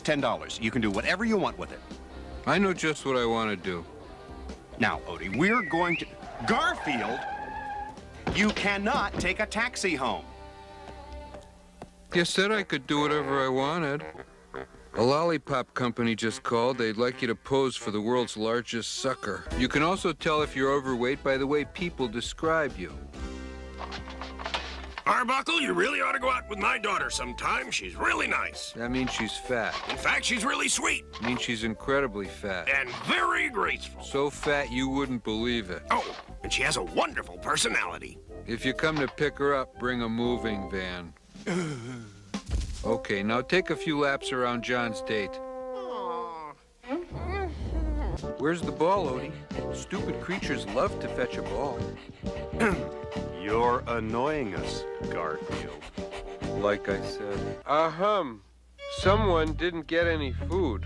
$10. You can do whatever you want with it. I know just what I want to do. Now, Odie, we're going to... Garfield! You cannot take a taxi home. You said I could do whatever I wanted. A lollipop company just called. They'd like you to pose for the world's largest sucker. You can also tell if you're overweight by the way people describe you. Arbuckle, you really ought to go out with my daughter sometime. She's really nice. That means she's fat. In fact, she's really sweet. It means she's incredibly fat. And very graceful. So fat you wouldn't believe it. Oh, and she has a wonderful personality. If you come to pick her up, bring a moving van. Okay, now take a few laps around John's date. Where's the ball, Odie? Stupid creatures love to fetch a ball. You're annoying us, Garfield. Like I said. Someone didn't get any food.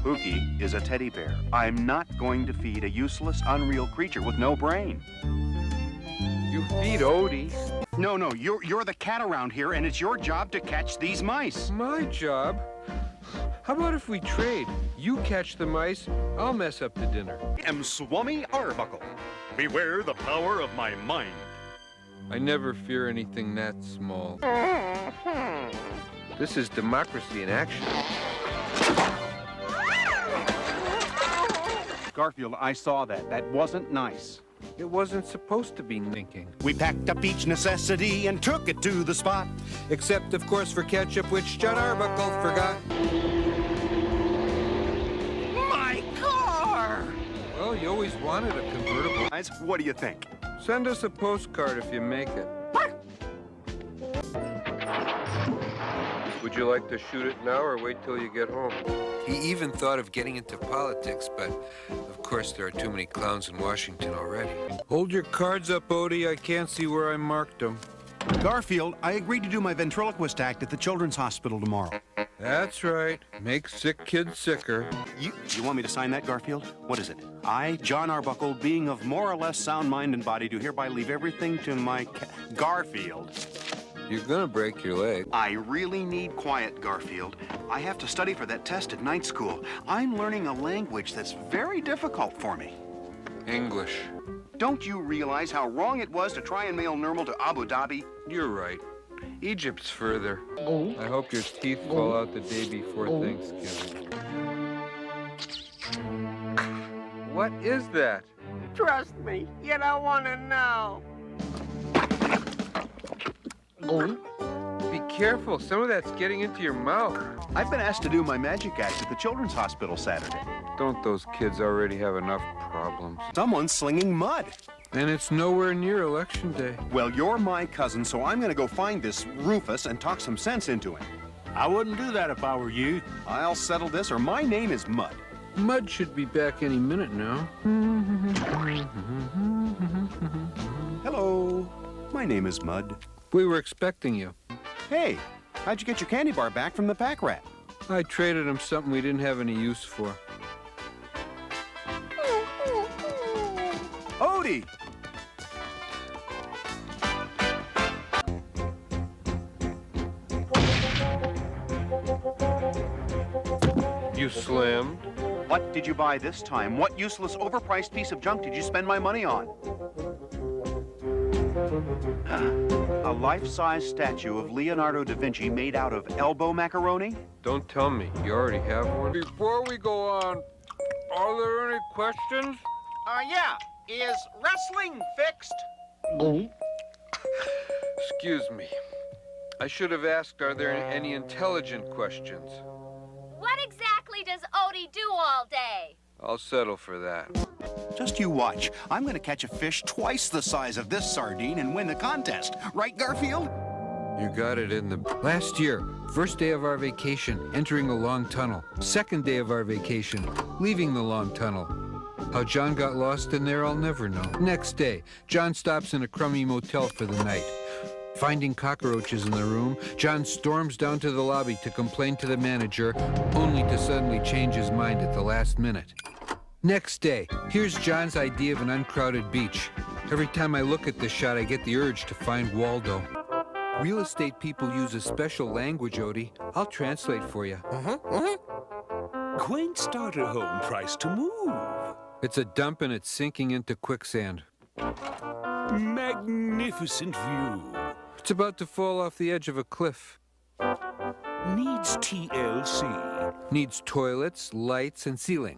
Pookie is a teddy bear. I'm not going to feed a useless, unreal creature with no brain. You feed Odie. No, you're the cat around here, and it's your job to catch these mice. My job? How about if we trade? You catch the mice, I'll mess up the dinner. I am Swummy Arbuckle. Beware the power of my mind. I never fear anything that small. This is democracy in action. Garfield, I saw that. That wasn't nice. It wasn't supposed to be thinking. We packed up each necessity and took it to the spot. Except, of course, for ketchup, which John Arbuckle forgot. My car! Well, you always wanted a convertible. Guys, what do you think? Send us a postcard if you make it. Would you like to shoot it now or wait till you get home? He even thought of getting into politics, but of course there are too many clowns in Washington already. Hold your cards up, Odie. I can't see where I marked them. Garfield, I agreed to do my ventriloquist act at the Children's Hospital tomorrow. That's right. Make sick kids sicker. You want me to sign that, Garfield? What is it? I, John Arbuckle, being of more or less sound mind and body, do hereby leave everything to my Garfield. You're gonna break your leg. I really need quiet, Garfield. I have to study for that test at night school. I'm learning a language that's very difficult for me. English. Don't you realize how wrong it was to try and mail Nirmal to Abu Dhabi? You're right. Egypt's further. I hope your teeth fall out the day before Thanksgiving. What is that? Trust me, you don't want to know. Be careful. Some of that's getting into your mouth. I've been asked to do my magic act at the Children's Hospital Saturday. Don't those kids already have enough problems? Someone's slinging mud. And it's nowhere near Election Day. Well, you're my cousin, so I'm going to go find this Rufus and talk some sense into him. I wouldn't do that if I were you. I'll settle this, or my name is Mud. Mud should be back any minute now. Hello. My name is Mud. We were expecting you. Hey, how'd you get your candy bar back from the pack rat? I traded him something we didn't have any use for. Odie! You slammed? What did you buy this time? What useless, overpriced piece of junk did you spend my money on? A life-size statue of Leonardo da Vinci made out of elbow macaroni? Don't tell me. You already have one. Before we go on, are there any questions? Yeah. Is wrestling fixed? Excuse me. I should have asked, are there any intelligent questions? What exactly does Odie do all day? I'll settle for that. Just you watch. I'm going to catch a fish twice the size of this sardine and win the contest. Right, Garfield? You got it in the... Last year, first day of our vacation, entering a long tunnel. Second day of our vacation, leaving the long tunnel. How John got lost in there, I'll never know. Next day, John stops in a crummy motel for the night. Finding cockroaches in the room, John storms down to the lobby to complain to the manager, only to suddenly change his mind at the last minute. Next day, here's John's idea of an uncrowded beach. Every time I look at this shot, I get the urge to find Waldo. Real estate people use a special language, Odie. I'll translate for you. Quaint starter home price to move. It's a dump and it's sinking into quicksand. Magnificent view. It's about to fall off the edge of a cliff. Needs TLC. Needs toilets, lights, and ceiling.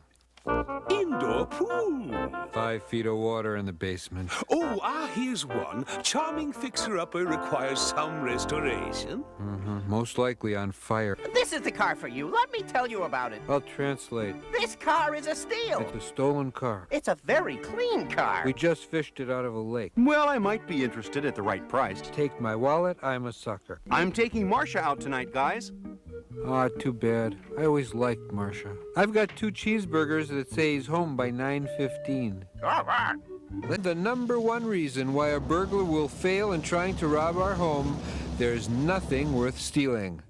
Indoor pool. 5 feet of water in the basement. Oh, here's one. Charming fixer-upper requires some restoration. Most likely on fire. This is the car for you. Let me tell you about it. I'll translate. This car is a steal. It's a stolen car. It's a very clean car. We just fished it out of a lake. Well, I might be interested at the right price. Take my wallet, I'm a sucker. I'm taking Marcia out tonight, guys. Ah, too bad. I always liked Marcia. I've got 2 cheeseburgers that say he's home by 9:15. The number one reason why a burglar will fail in trying to rob our home, there's nothing worth stealing.